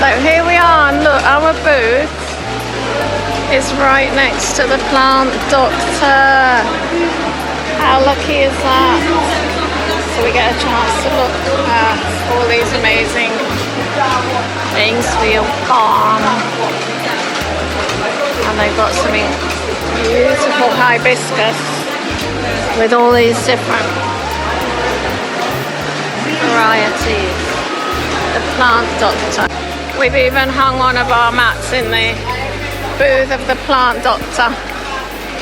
So here we are, and look, our booth is right next to the plant doctor. How lucky is that? So we get a chance to look at all these amazing things for your farm. And they've got something beautiful hibiscus with all these different varieties. The plant doctor. We've even hung one of our mats in the booth of the plant doctor.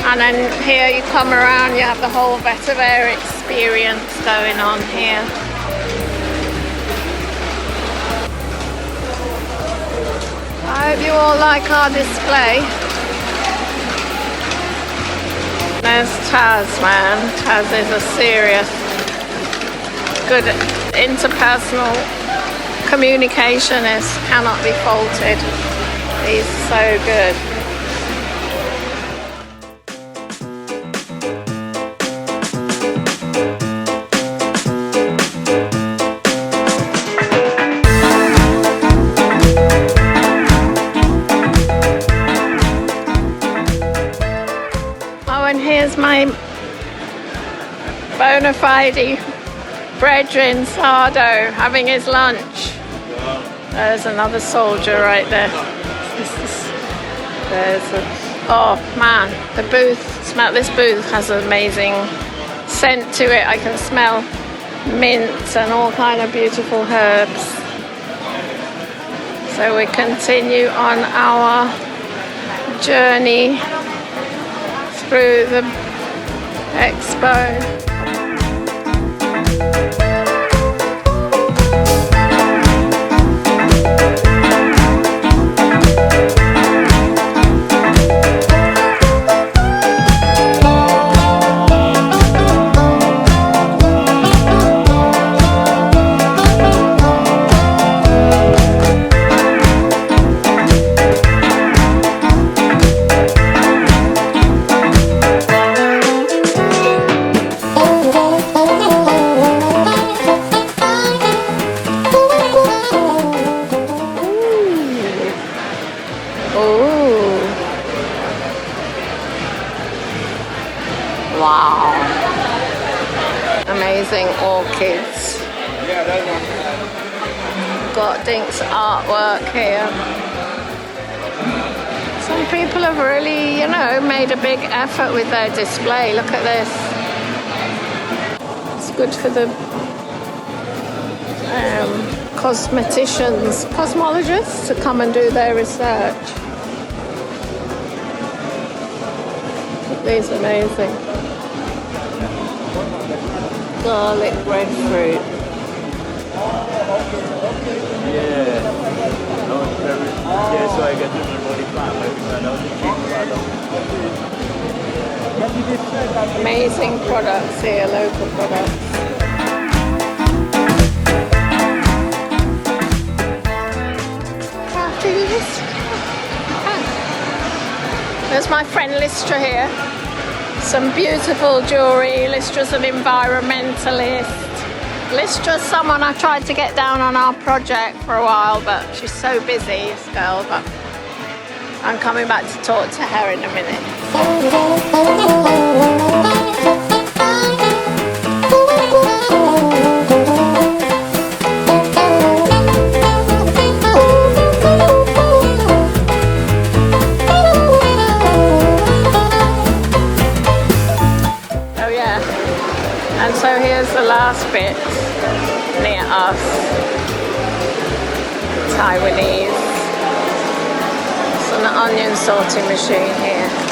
And then here you come around, you have the whole Vetiver experience going on here. I hope you all like our display. There's Tazz, man. Tazz is a serious, good interpersonal communicationist, cannot be faulted. He's so good. Here's my bona fide brethren Sardo having his lunch. There's another soldier right there. Oh man, the booth, smell, this booth has an amazing scent to it. I can smell mint and all kind of beautiful herbs. So we continue on our journey through the expo. Wow, amazing orchids. Got Dink's artwork here. Some people have really, you know, made a big effort with their display. Look at this. It's good for the cosmeticians, cosmologists to come and do their research. These are amazing. Garlic breadfruit. Yeah. So I get to my body plan. Amazing products here, local products. There's my friend Listra here. Some beautiful jewellery. Listra's an environmentalist. Listra's someone I tried to get down on our project for a while, but she's so busy, this girl. But I'm coming back to talk to her in a minute. And so here's the last bit near us, Taiwanese. It's an onion sorting machine here.